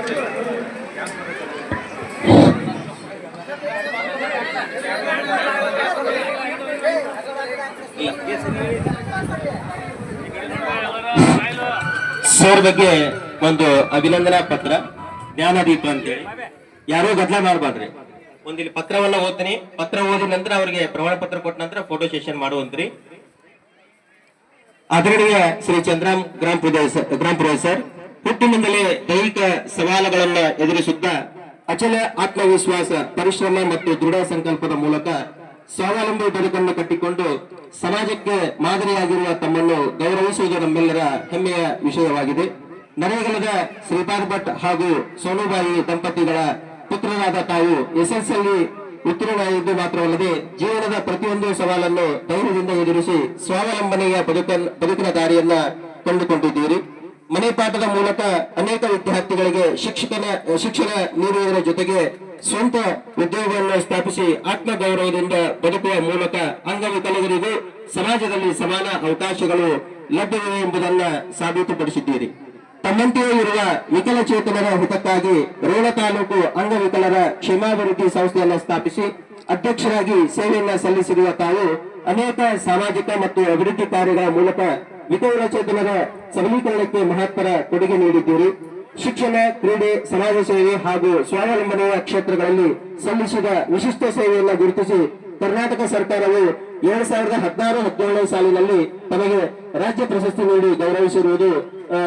Sir ಬಗ್ಗೆ ಒಂದು ಅಭಿನಂದನಾ ಪತ್ರ ಜ್ಞಾನದೀಪ ಅಂತೇಳಿ. ಯಾರೂ ಗದ್ದಲ ಮಾಡಬಾರ್ದ್ರಿ. ಒಂದಿಲ್ಲಿ ಪತ್ರವನ್ನ ಓದ್ತೀನಿ. ಪತ್ರ ಓದಿದ ನಂತರ ಅವರಿಗೆ ಪ್ರಮಾಣ ಪತ್ರ ಕೊಟ್ಟ ನಂತರ ಫೋಟೋ ಸೆಷನ್ ಮಾಡುವಂತ್ರಿ. ಆದರಣೀಯ ಶ್ರೀ ಚಂದ್ರಾಮ್ ಗ್ರಾಮ ಪಂಚಾಯತ್ ಸರ್, ಹುಟ್ಟಿನಿಂದಲೇ ದೈಹಿಕ ಸವಾಲುಗಳನ್ನ ಎದುರಿಸುತ್ತಾ ಅಚಲ ಆತ್ಮವಿಶ್ವಾಸ, ಪರಿಶ್ರಮ ಮತ್ತು ದೃಢ ಸಂಕಲ್ಪದ ಮೂಲಕ ಸ್ವಾವಲಂಬಿ ಬದುಕನ್ನು ಕಟ್ಟಿಕೊಂಡು ಸಮಾಜಕ್ಕೆ ಮಾದರಿಯಾಗಿರುವ ತಮ್ಮನ್ನು ಗೌರವಿಸುವುದು ನಮ್ಮೆಲ್ಲರ ಹೆಮ್ಮೆಯ ವಿಷಯವಾಗಿದೆ. ನರೇಗಲದ ಶ್ರೀಪಾದ್ ಭಟ್ ಹಾಗೂ ಸೋನುಬಾಯಿ ದಂಪತಿಗಳ ಪುತ್ರರಾದ ತಾವು ಎಸ್ಎಸ್ಎಲ್ಸಿ ಉತ್ತೀರ್ಣರಾಗಿದ್ದು ಮಾತ್ರವಲ್ಲದೆ ಜೀವನದ ಪ್ರತಿಯೊಂದು ಸವಾಲನ್ನು ಧೈರ್ಯದಿಂದ ಎದುರಿಸಿ ಸ್ವಾವಲಂಬನೆಯ ಬದುಕಿನ ದಾರಿಯನ್ನ ಕಂಡುಕೊಂಡಿದ್ದೀರಿ. ಮನೆ ಪಾಠದ ಮೂಲಕ ಅನೇಕ ವಿದ್ಯಾರ್ಥಿಗಳಿಗೆ ಶಿಕ್ಷಣ ನೀಡುವುದರ ಜೊತೆಗೆ ಸ್ವಂತ ಉದ್ಯೋಗವನ್ನು ಸ್ಥಾಪಿಸಿ ಆತ್ಮಗೌರವದಿಂದ ಬದುಕುವ ಮೂಲಕ ಅಂಗವಿಕಲರಿಗೂ ಸಮಾಜದಲ್ಲಿ ಸಮಾನ ಅವಕಾಶಗಳು ಲಭ್ಯವಿವೆ ಎಂಬುದನ್ನ ಸಾಬೀತುಪಡಿಸಿದ್ದೀರಿ. ತಮ್ಮಂತೆಯೇ ಇರುವ ವಿಕಲಚೇತನರ ಹಿತಕ್ಕಾಗಿ ರೋಣ ತಾಲೂಕು ಅಂಗವಿಕಲರ ಕ್ಷೇಮಾಭಿವೃದ್ಧಿ ಸಂಸ್ಥೆಯನ್ನು ಸ್ಥಾಪಿಸಿ ಅಧ್ಯಕ್ಷರಾಗಿ ಸೇವೆಯನ್ನ ಸಲ್ಲಿಸಿರುವ ತಾವು ಅನೇಕ ಸಾಮಾಜಿಕ ಮತ್ತು ಅಭಿವೃದ್ಧಿ ಕಾರ್ಯಗಳ ಮೂಲಕ ವಿಕಲಚೇತನರ ಸಬಲೀಕರಣಕ್ಕೆ ಮಹತ್ತರ ಕೊಡುಗೆ ನೀಡಿದ್ದೀರಿ. ಶಿಕ್ಷಣ, ಕ್ರೀಡೆ, ಸಮಾಜ ಸೇವೆ ಹಾಗೂ ಸ್ವಾವಲಂಬನೆಯ ಕ್ಷೇತ್ರಗಳಲ್ಲಿ ಸಲ್ಲಿಸಿದ ವಿಶಿಷ್ಟ ಸೇವೆಯನ್ನು ಗುರುತಿಸಿ ಕರ್ನಾಟಕ ಸರ್ಕಾರವು 2016-17 ಸಾಲಿನಲ್ಲಿ ತಮಗೆ ರಾಜ್ಯ ಪ್ರಶಸ್ತಿ ನೀಡಿ ಗೌರವಿಸಿರುವುದು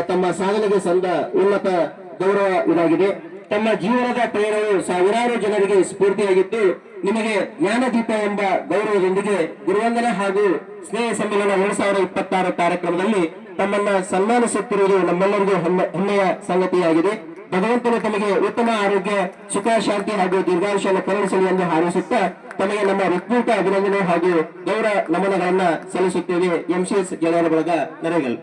ತಮ್ಮ ಸಾಧನೆಗೆ ಸಂದ ಉನ್ನತ ಗೌರವ ಇದಾಗಿದೆ. ತಮ್ಮ ಜೀವನದ ಪ್ರೇರಣೆಯು ಸಾವಿರಾರು ಜನರಿಗೆ ಸ್ಫೂರ್ತಿಯಾಗಿದ್ದು ನಿಮಗೆ ಜ್ಞಾನದೀಪ ಎಂಬ ಗೌರವದೊಂದಿಗೆ ಗುರುವಂದನೆ ಹಾಗೂ ಸ್ನೇಹ ಸಮ್ಮೇಳನ 2026 ಕಾರ್ಯಕ್ರಮದಲ್ಲಿ ತಮ್ಮನ್ನ ಸನ್ಮಾನಿಸುತ್ತಿರುವುದು ನಮ್ಮೆಲ್ಲರಿಗೂ ಹೆಮ್ಮೆಯ ಸಂಗತಿಯಾಗಿದೆ. ಭಗವಂತನು ತಮಗೆ ಉತ್ತಮ ಆರೋಗ್ಯ, ಸುಖ, ಶಾಂತಿ ಹಾಗೂ ದೀರ್ಘಾಯುಷ್ಯವನ್ನು ಕರುಣಿಸಲಿ ಎಂದು ಹಾರೈಸುತ್ತಾ ತಮಗೆ ನಮ್ಮ ಹೃತ್ಪೂರ್ವಕ ಅಭಿನಂದನೆ ಹಾಗೂ ಗೌರವ ನಮನಗಳನ್ನ ಸಲ್ಲಿಸುತ್ತೇವೆ. ಎಂಸಿಎಸ್ ಗೆಳೆಯರ ಬಳಗ, ನರೇಗಲ್.